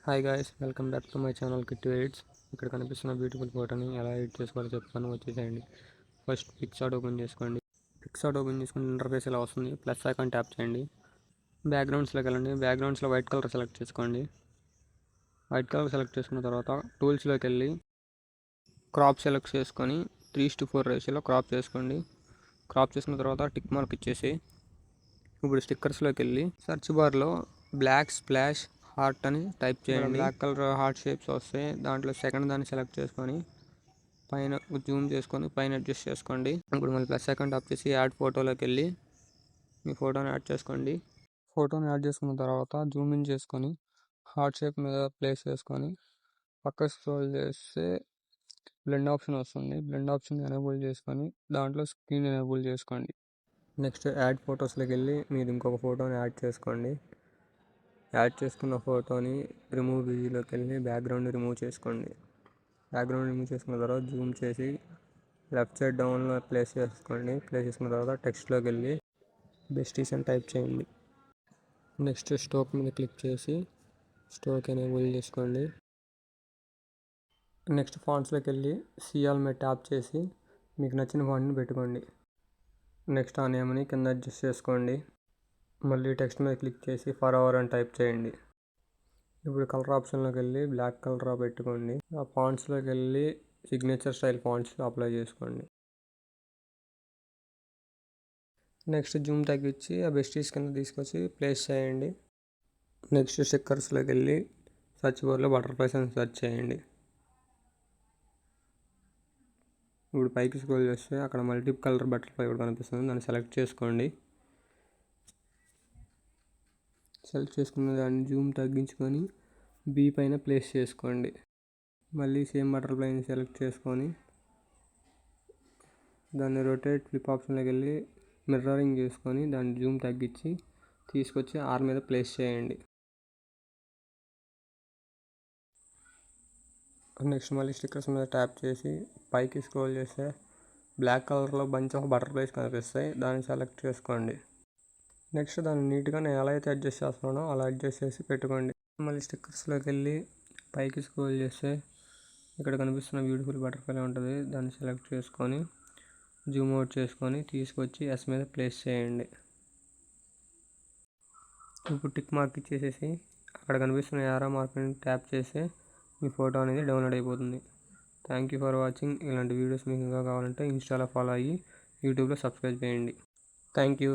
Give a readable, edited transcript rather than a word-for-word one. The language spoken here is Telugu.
Hi guys, welcome back to my channel Kittu edits. ఇక్కడ కనిపిస్తున్న బ్యూటిఫుల్ ఫోటోని ఎలా ఎడిట్ చేసుకోవాలో చెప్తాను, వచ్చేసేయండి. ఫస్ట్ పిక్సార్ట్ ఓపెన్ చేసుకోండి. ఇంటర్ఫేస్ ఇలా వస్తుంది. ప్లస్ ఐకాన్ ట్యాప్ చేయండి. బ్యాక్గ్రౌండ్స్లోకి వెళ్ళండి. బ్యాక్గ్రౌండ్స్లో వైట్ కలర్ సెలెక్ట్ చేసుకోండి. వైట్ కలర్ సెలెక్ట్ చేసుకున్న తర్వాత టూల్స్లోకి వెళ్ళి క్రాప్ సెలెక్ట్ చేసుకొని 3:4 రేషియోలో క్రాప్ చేసుకోండి. క్రాప్ చేసుకున్న తర్వాత టిక్ మార్క్ ఇచ్చేసి ఇప్పుడు స్టిక్కర్స్లోకి వెళ్ళి సెర్చ్ బార్లో బ్లాక్ స్ప్లాష్ హార్ట్ అని టైప్ చేయండి. బ్లాక్ కలర్ హార్ట్ షేప్స్ వస్తాయి. దాంట్లో సెకండ్ దాన్ని సెలెక్ట్ చేసుకొని పైన జూమ్ చేసుకొని పైన అడ్జస్ట్ చేసుకోండి. ఇప్పుడు మళ్ళీ ప్లస్ సెకండ్ ఆప్ చేసి యాడ్ ఫోటోలోకి వెళ్ళి మీ ఫోటోని యాడ్ చేసుకోండి. ఫోటోని యాడ్ చేసుకున్న తర్వాత జూమ్ ఇన్ చేసుకొని హార్ట్ షేప్ మీద ప్లేస్ చేసుకొని పక్క స్క్రోల్ చేస్తే బ్లెండ్ ఆప్షన్ వస్తుంది. బ్లెండ్ ఆప్షన్ ఎనేబుల్ చేసుకొని దాంట్లో స్క్రీన్ ఎనేబుల్ చేసుకోండి. నెక్స్ట్ యాడ్ ఫొటోస్లోకి వెళ్ళి మీరు ఇంకొక ఫోటోని యాడ్ చేసుకోండి. యాడ్ చేసుకున్న ఫోటోని రిమూవ్ వీడియోలోకి వెళ్ళి బ్యాక్గ్రౌండ్ రిమూవ్ చేసుకోండి. బ్యాక్గ్రౌండ్ రిమూవ్ చేసుకున్న తర్వాత జూమ్ చేసి లెఫ్ట్ సైడ్ డౌన్లో ప్లేస్ చేసుకోండి. ప్లేస్ చేసుకున్న తర్వాత టెక్స్ట్లోకి వెళ్ళి బెస్టీస్ అని టైప్ చేయండి. నెక్స్ట్ స్టోక్ మీద క్లిక్ చేసి స్టోక్ ఎనేబుల్ చేసుకోండి. నెక్స్ట్ ఫాంట్స్లోకి వెళ్ళి సిఆల్ మీద ట్యాప్ చేసి మీకు నచ్చిన ఫాంట్ని పెట్టుకోండి. నెక్స్ట్ ఆ నేమ్ని కింద అడ్జస్ట్ చేసుకోండి. మళ్ళీ టెక్స్ట్ మీద క్లిక్ చేసి ఫర్ అవర్ అని టైప్ చేయండి. ఇప్పుడు కలర్ ఆప్షన్లోకి వెళ్ళి బ్లాక్ కలర్ పెట్టుకోండి. ఆ ఫాంట్స్లోకి వెళ్ళి సిగ్నేచర్ స్టైల్ ఫాంట్స్ అప్లై చేసుకోండి. నెక్స్ట్ జూమ్ తగ్గించి ఆ బెస్టీస్ కింద తీసుకొచ్చి ప్లేస్ చేయండి. నెక్స్ట్ స్టిక్కర్స్లోకి వెళ్ళి సర్చ్ బార్లో బటర్ఫ్లైస్ అని సెర్చ్ చేయండి. ఇప్పుడు పైకి స్క్రోల్ చేస్తే అక్కడ మల్టిపుల్ కలర్ బటర్ఫ్లై కూడా కనిపిస్తుంది. దాన్ని సెలెక్ట్ చేసుకోండి. సెలెక్ట్ చేసుకున్న దాన్ని జూమ్ తగ్గించుకొని బీ పైన ప్లేస్ చేసుకోండి. మళ్ళీ సేమ్ బటర్ఫ్లైని సెలెక్ట్ చేసుకొని దాన్ని రొటేట్ ఫ్లిప్ ఆప్షన్లోకి వెళ్ళి మిర్రరింగ్ చేసుకొని దాన్ని జూమ్ తగ్గించి తీసుకొచ్చి ఆర్ మీద ప్లేస్ చేయండి. నెక్స్ట్ మళ్ళీ స్టిక్కర్స్ మీద ట్యాప్ చేసి పైకి స్క్రోల్ చేస్తే బ్లాక్ కలర్లో బంచ్ ఆఫ్ బటర్ఫ్లైస్ కనిపిస్తాయి. దాన్ని సెలెక్ట్ చేసుకోండి. నెక్స్ట్ దాన్ని నీట్గా నేను ఎలా అయితే అడ్జస్ట్ చేస్తున్నానో అలా అడ్జస్ట్ చేసి పెట్టుకోండి. మళ్ళీ స్టిక్కర్స్లోకి వెళ్ళి పైకి స్క్రోల్ చేస్తే ఇక్కడ కనిపిస్తున్న బ్యూటిఫుల్ బటర్ఫ్లై ఉంటుంది. దాన్ని సెలెక్ట్ చేసుకొని జూమ్ అవుట్ చేసుకొని తీసుకొచ్చి ఎస్ మీద ప్లేస్ చేయండి. ఇప్పుడు టిక్ మార్క్ ఇచ్చేసేసి అక్కడ కనిపిస్తున్న యారో మార్క్ని ట్యాప్ చేస్తే మీ ఫోటో అనేది డౌన్లోడ్ అయిపోతుంది. Thank you for watching. ఇలాంటి వీడియోస్ మీకు ఇంకా కావాలంటే ఇన్స్టాలో ఫాలో అయ్యి యూట్యూబ్లో సబ్స్క్రైబ్ చేయండి. Thank you.